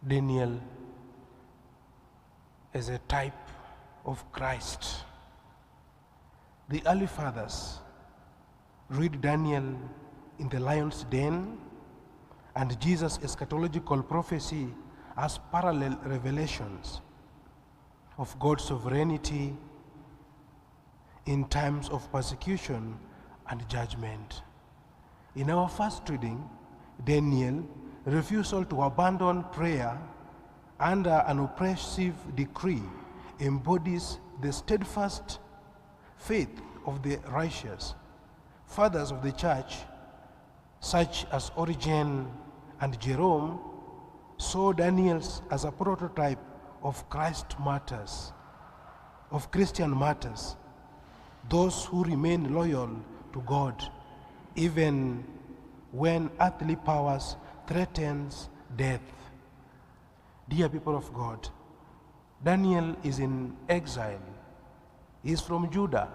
Daniel is a type of Christ. The early fathers read Daniel in the lion's den and Jesus' eschatological prophecy as parallel revelations of God's sovereignty in times of persecution and judgment. In our first reading, Daniel's refusal to abandon prayer under an oppressive decree embodies the steadfast faith of the righteous. Fathers of the church, such as Origen and Jerome, saw Daniel as a prototype of Christ martyrs, of Christian martyrs, those who remain loyal to God even when earthly powers threatens death. Dear people of God, Daniel is in exile. He is from Judah,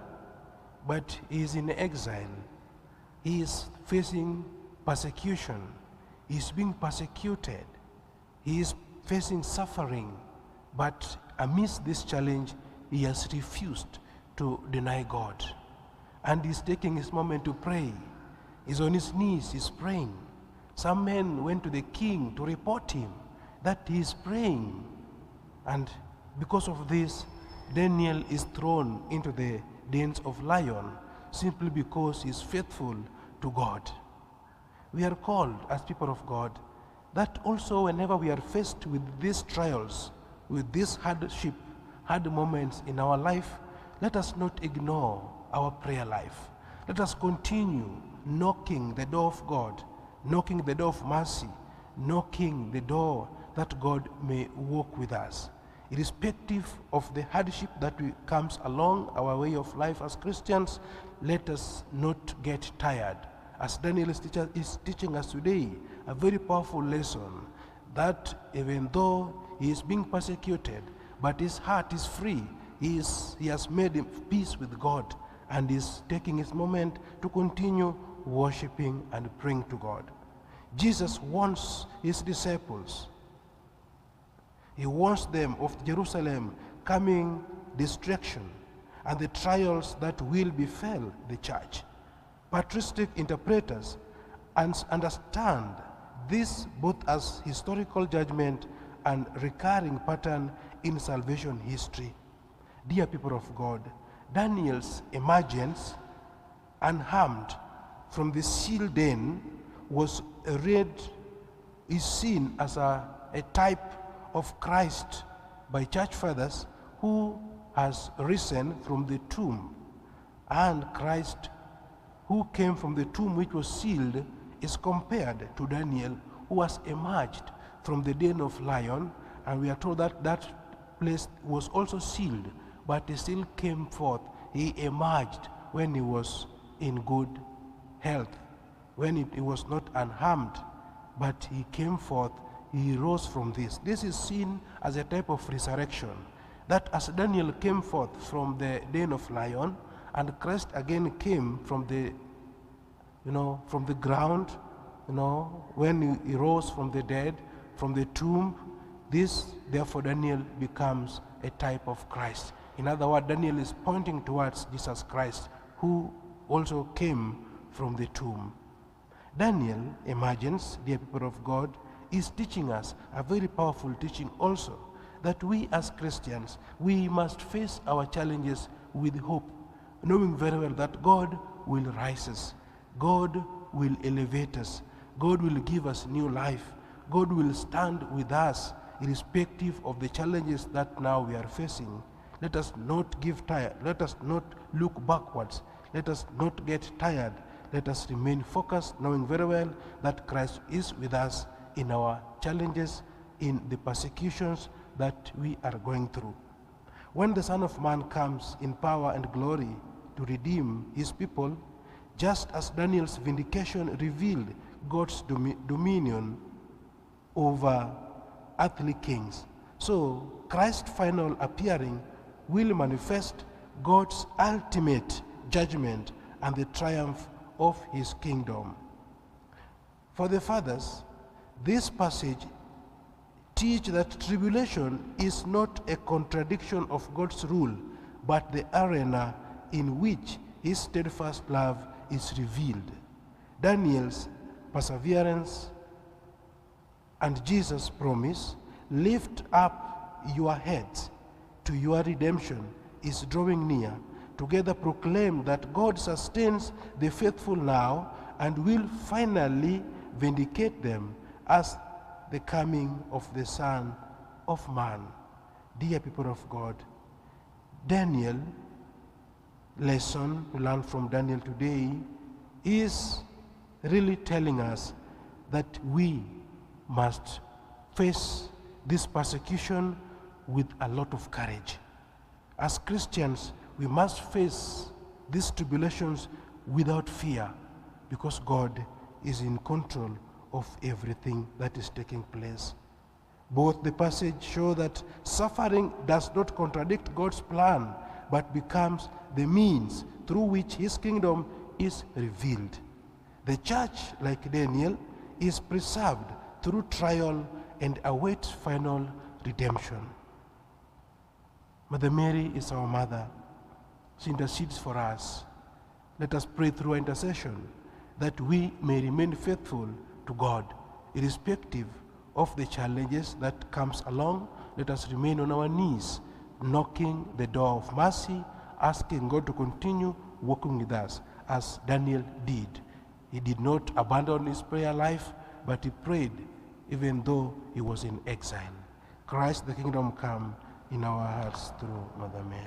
but he is in exile. He is facing persecution. He is being persecuted. He is facing suffering, but amidst this challenge, he has refused to deny God. And he's taking his moment to pray. He's on his knees, he's praying. Some men went to the king to report him that he is praying. And because of this, Daniel is thrown into the dens of lion simply because he is faithful to God. We are called as people of God that also whenever we are faced with these trials, with this hardship, hard moments in our life, let us not ignore our prayer life. Let us continue knocking the door of God, knocking the door of mercy, knocking the door that God may walk with us. Irrespective of the hardship that comes along our way of life as Christians, let us not get tired. As Daniel is teaching us today, a very powerful lesson that even though he is being persecuted, but his heart is free. He has made peace with God and is taking his moment to continue worshiping and praying to God. Jesus wants his disciples. He warns them of Jerusalem coming destruction and the trials that will befall the church. Patristic interpreters understand this both as historical judgment and recurring pattern in salvation history. Dear people of God, Daniel's emergence unharmed from the sealed den is seen as a type of Christ by church fathers who has risen from the tomb. And Christ who came from the tomb which was sealed is compared to Daniel who has emerged from the den of lion, and we are told that that place was also sealed, but he still came forth. He emerged when he was in good health, when he was not unharmed, but he came forth. He rose from this. This is seen as a type of resurrection, that as Daniel came forth from the den of lion, and Christ again came from the, from the ground, when he rose from the dead, from the tomb. This, therefore, Daniel becomes a type of Christ. In other words, Daniel is pointing towards Jesus Christ, who also came from the tomb. Daniel emergence, dear people of God, is teaching us a very powerful teaching also, that we as Christians, we must face our challenges with hope, knowing very well that God will rise us, God will elevate us, God will give us new life, God will stand with us irrespective of the challenges that now we are facing. Let us not give tired, let us not look backwards, let us not get tired, let us remain focused, knowing very well that Christ is with us in our challenges, in the persecutions that we are going through. When the Son of Man comes in power and glory to redeem his people, just as Daniel's vindication revealed God's dominion over earthly kings, so Christ's final appearing will manifest God's ultimate judgment and the triumph of his kingdom. For the fathers, this passage teach that tribulation is not a contradiction of God's rule, but the arena in which his steadfast love is revealed. Daniel's perseverance and Jesus' promise, lift up your heads to your redemption, is drawing near. Together proclaim that God sustains the faithful now and will finally vindicate them as the coming of the Son of Man. Dear people of God, Daniel, lesson to learn from Daniel today is really telling us that we must face this persecution with a lot of courage. As Christians, we must face these tribulations without fear, because God is in control of everything that is taking place. Both the passage show that suffering does not contradict God's plan, but becomes the means through which his kingdom is revealed. The church, like Daniel, is preserved through trial and awaits final redemption. Mother Mary is our mother. She intercedes for us. Let us pray through our intercession that we may remain faithful to God, irrespective of the challenges that comes along. Let us remain on our knees, knocking the door of mercy, asking God to continue working with us, as Daniel did. He did not abandon his prayer life, but he prayed even though he was in exile. Christ the kingdom come in our hearts through Mother Mary.